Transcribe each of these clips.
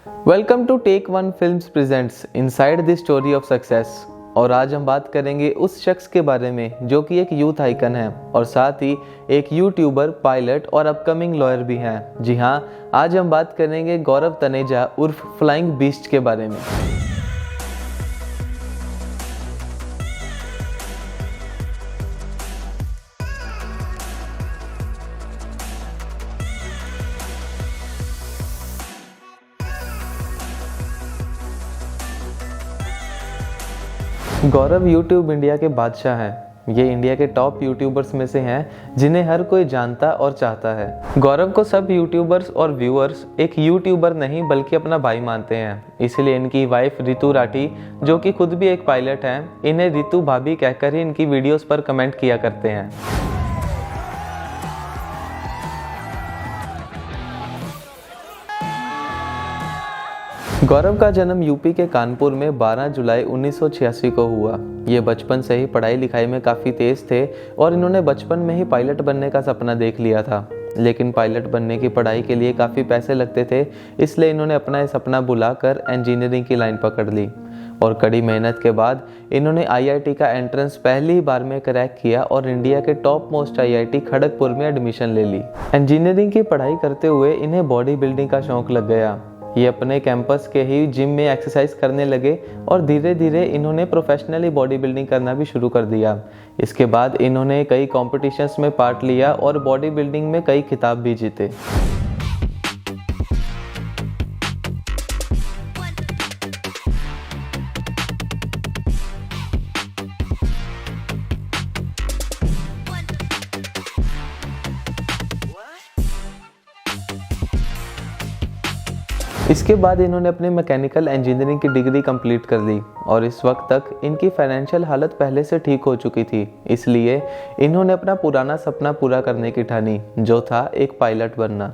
Welcome to Take One Films presents inside the story of success. और आज हम बात करेंगे उस शख्स के बारे में जो कि एक यूथ आइकन है और साथ ही एक यूट्यूबर, पायलट और अपकमिंग लॉयर भी हैं। जी हाँ, आज हम बात करेंगे गौरव तनेजा उर्फ फ्लाइंग बीस्ट के बारे में। गौरव यूट्यूब इंडिया के बादशाह हैं। ये इंडिया के टॉप यूट्यूबर्स में से हैं जिन्हें हर कोई जानता और चाहता है। गौरव को सब यूट्यूबर्स और व्यूअर्स एक यूट्यूबर नहीं बल्कि अपना भाई मानते हैं। इसलिए इनकी वाइफ रितु राठी, जो कि खुद भी एक पायलट हैं, इन्हें रितु भाभी कहकर ही इनकी वीडियोस पर कमेंट किया करते हैं। गौरव का जन्म यूपी के कानपुर में 12 जुलाई 1986 को हुआ। ये बचपन से ही पढ़ाई लिखाई में काफ़ी तेज़ थे और इन्होंने बचपन में ही पायलट बनने का सपना देख लिया था। लेकिन पायलट बनने की पढ़ाई के लिए काफ़ी पैसे लगते थे, इसलिए इन्होंने अपना ये सपना भुलाकर इंजीनियरिंग की लाइन पकड़ ली। और कड़ी मेहनत के बाद इन्होंने आईआईटी का एंट्रेंस पहली ही बार में क्रैक किया और इंडिया के टॉप मोस्ट आईआईटी खड़गपुर में एडमिशन ले ली। इंजीनियरिंग की पढ़ाई करते हुए इन्हें बॉडी बिल्डिंग का शौक लग गया। ये अपने कैंपस के ही जिम में एक्सरसाइज करने लगे और धीरे धीरे इन्होंने प्रोफेशनली बॉडी बिल्डिंग करना भी शुरू कर दिया। इसके बाद इन्होंने कई कॉम्पिटिशन्स में पार्ट लिया और बॉडी बिल्डिंग में कई खिताब भी जीते। इसके बाद इन्होंने अपनी मैकेनिकल इंजीनियरिंग की डिग्री कंप्लीट कर ली और इस वक्त तक इनकी फाइनेंशियल हालत पहले से ठीक हो चुकी थी। इसलिए इन्होंने अपना पुराना सपना पूरा करने की ठानी, जो था एक पायलट बनना।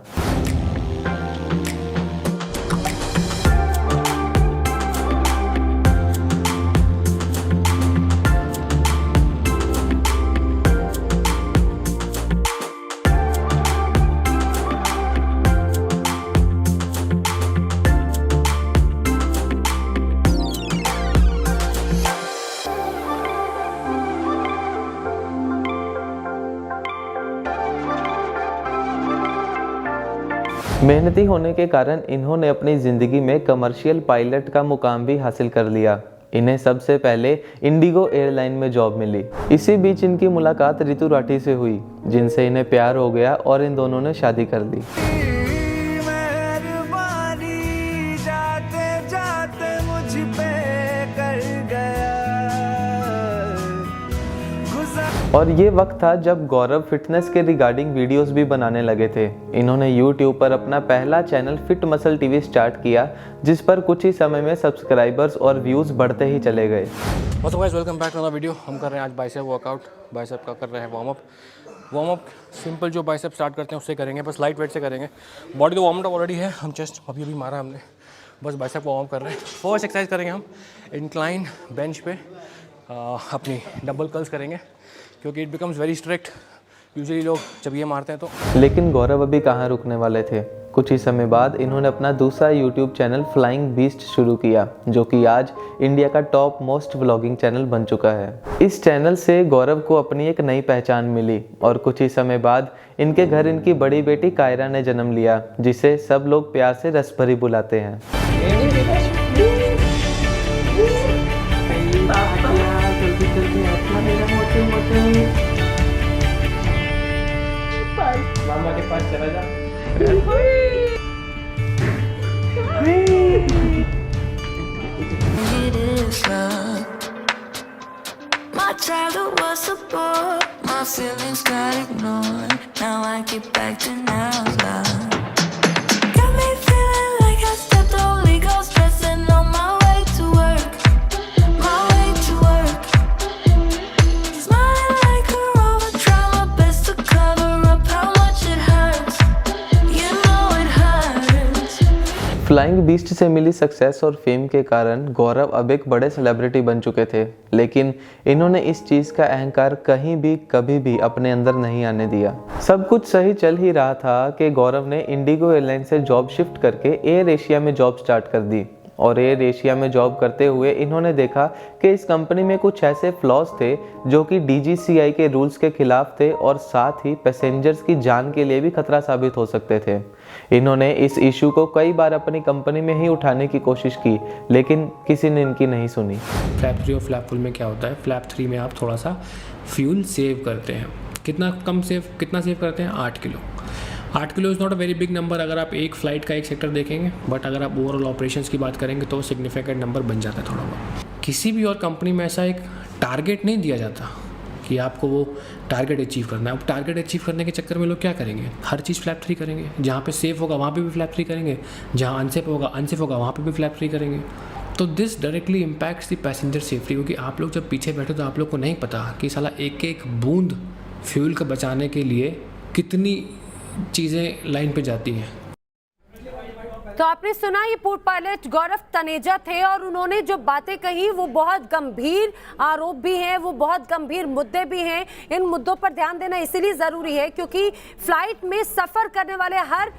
मेहनती होने के कारण इन्होंने अपनी ज़िंदगी में कमर्शियल पायलट का मुकाम भी हासिल कर लिया। इन्हें सबसे पहले इंडिगो एयरलाइन में जॉब मिली। इसी बीच इनकी मुलाकात रितु राठी से हुई, जिनसे इन्हें प्यार हो गया और इन दोनों ने शादी कर ली। और ये वक्त था जब गौरव फिटनेस के रिगार्डिंग वीडियोस भी बनाने लगे थे। इन्होंने यूट्यूब पर अपना पहला channel fit muscle TV start किया, जिस पर कुछ ही समय में सब्सक्राइबर्स और व्यूज़ बढ़ते ही चले गए। What's up guys, welcome back to another video. हम कर रहे हैं आज बाइसेप वर्कआउट। बाइसेप का कर रहे हैं वार्म अप सिंपल जो बाइसेप स्टार्ट करते हैं उससे करेंगे, बस लाइट वेट से करेंगे। बॉडी तो वार्म अप ऑलरेडी है, हम चेस्ट अभी मारा हमने, बस बाइसेप वार्म अप कर रहे हैं। फर्स्ट एक्सरसाइज करेंगे हम इंक्लाइन बेंच पे अपनी डबल कर्ल्स करेंगे, क्योंकि it becomes very strict usually लोग जब ये मारते हैं तो। लेकिन गौरव अभी कहाँ रुकने वाले थे। कुछ ही समय बाद इन्होंने अपना दूसरा यूट्यूब चैनल फ्लाइंग बीस्ट शुरू किया, जो कि आज इंडिया का टॉप मोस्ट व्लॉगिंग चैनल बन चुका है। इस चैनल से गौरव को अपनी एक नई पहचान मिली और कुछ ही समय बाद इनके घर इनकी बड़ी बेटी कायरा ने जन्म लिया, जिसे सब लोग प्यार से रसभरी बुलाते हैं। मामा के पास चला जा। My childhood was a bore, my feelings got ignored. Now I get back to now's love. Got me feeling like I stepped on legal, stressing on my way to work, my way to work. Smiling like a rover, try my best to cover up how much it hurts. You know it hurts. Flying beast से मिली success और fame के कारण गौरव अब एक बड़े celebrity बन चुके थे, लेकिन इन्होंने इस चीज़ का अहंकार कहीं भी कभी भी अपने अंदर नहीं आने दिया। सब कुछ सही चल ही रहा था कि गौरव ने इंडिगो एयरलाइन से जॉब शिफ्ट करके एयर एशिया में जॉब स्टार्ट कर दी। और एयर एशिया में जॉब करते हुए इन्होंने देखा कि इस कंपनी में कुछ ऐसे फ्लॉज थे जो कि DGCA के रूल्स के खिलाफ थे और साथ ही पैसेंजर्स की जान के लिए भी खतरा साबित हो सकते थे। इन्होंने इस इशू को कई बार अपनी कंपनी में ही उठाने की कोशिश की, लेकिन किसी ने इनकी नहीं सुनी। फ्लैप 3 और फ्लैप फुल में क्या होता है, फ्लैप 3 में आप थोड़ा सा फ्यूल सेव करते हैं। कितना सेव करते हैं? 8 kilo. 8 kilo is not a very big number अगर आप एक फ़्लाइट का एक सेक्टर देखेंगे, बट अगर आप ओवरऑल ऑपरेशंस की बात करेंगे तो सिग्निफिकेंट नंबर बन जाता है थोड़ा बहुत। किसी भी और कंपनी में ऐसा एक टारगेट नहीं दिया जाता कि आपको वो टारगेट अचीव करना है। अब टारगेट अचीव करने के चक्कर में लोग क्या करेंगे? हर चीज़ फ्लैप 3 करेंगे। जहाँ पे सेफ होगा वहाँ पे भी फ्लैप 3 करेंगे, जहाँ अनसेफ होगा वहाँ पे भी फ्लैप 3 करेंगे। तो this directly impacts the passenger safety, क्योंकि आप लोग जब पीछे बैठे तो आप लोग को नहीं पता कि साला एक एक बूंद फ्यूल को बचाने के लिए कितनी चीज़ें लाइन पे जाती हैं। तो आपने सुना, ये पोर्ट पायलट गौरव तनेजा थे और उन्होंने जो बातें कही वो बहुत गंभीर आरोप भी हैं, वो बहुत गंभीर मुद्दे भी हैं। इन मुद्दों पर ध्यान देना इसीलिए ज़रूरी है क्योंकि फ्लाइट में सफ़र करने वाले हर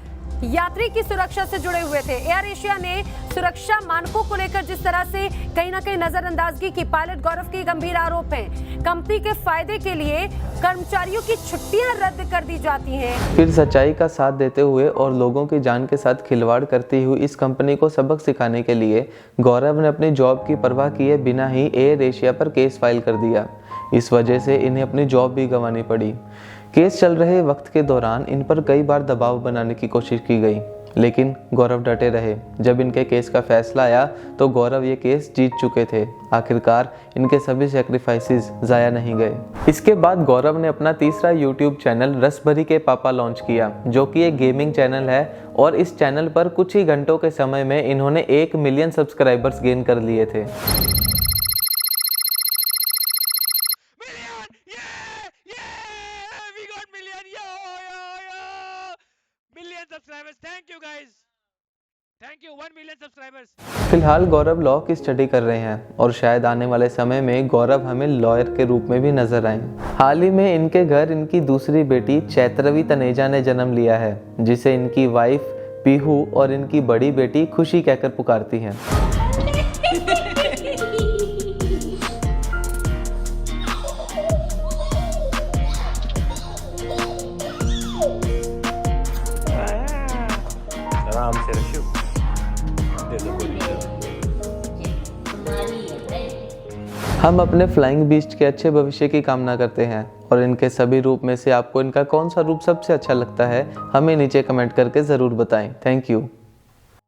यात्री की सुरक्षा से जुड़े हुए थे। एयर एशिया ने सुरक्षा मानकों को लेकर जिस तरह से कहीं ना कहीं नजरअंदाजगी की, पायलट गौरव के गंभीर आरोप हैं। कंपनी के फायदे के लिए कर्मचारियों की छुट्टियां रद्द कर दी जाती हैं। फिर सच्चाई का साथ देते हुए और लोगों की जान के साथ खिलवाड़ करती हुई इस कंपनी को सबक सिखाने के लिए गौरव ने अपनी जॉब की परवाह किए बिना ही एयर एशिया पर केस फाइल कर दिया। इस वजह से इन्हें अपनी जॉब भी गंवानी पड़ी। केस चल रहे वक्त के दौरान इन पर कई बार दबाव बनाने की कोशिश की गई, लेकिन गौरव डटे रहे। जब इनके केस का फैसला आया तो गौरव ये केस जीत चुके थे। आखिरकार इनके सभी सैक्रिफाइसेस ज़ाया नहीं गए। इसके बाद गौरव ने अपना तीसरा यूट्यूब चैनल रसभरी के पापा लॉन्च किया, जो कि एक गेमिंग चैनल है, और इस चैनल पर कुछ ही घंटों के समय में इन्होंने 1 मिलियन सब्सक्राइबर्स गेन कर लिए थे। फिलहाल गौरव लॉ की स्टडी कर रहे हैं और शायद आने वाले समय में गौरव हमें लॉयर के रूप में भी नजर आए। हाल ही में इनके घर इनकी दूसरी बेटी चैत्रवी तनेजा ने जन्म लिया है, जिसे इनकी वाइफ पीहू और इनकी बड़ी बेटी खुशी कहकर पुकारती हैं। आराम से रखियो। हम अपने फ्लाइंग बीस्ट के अच्छे भविष्य की कामना करते हैं और इनके सभी रूप में से आपको इनका कौन सा रूप सबसे अच्छा लगता है हमें नीचे कमेंट करके ज़रूर बताएं। Thank you.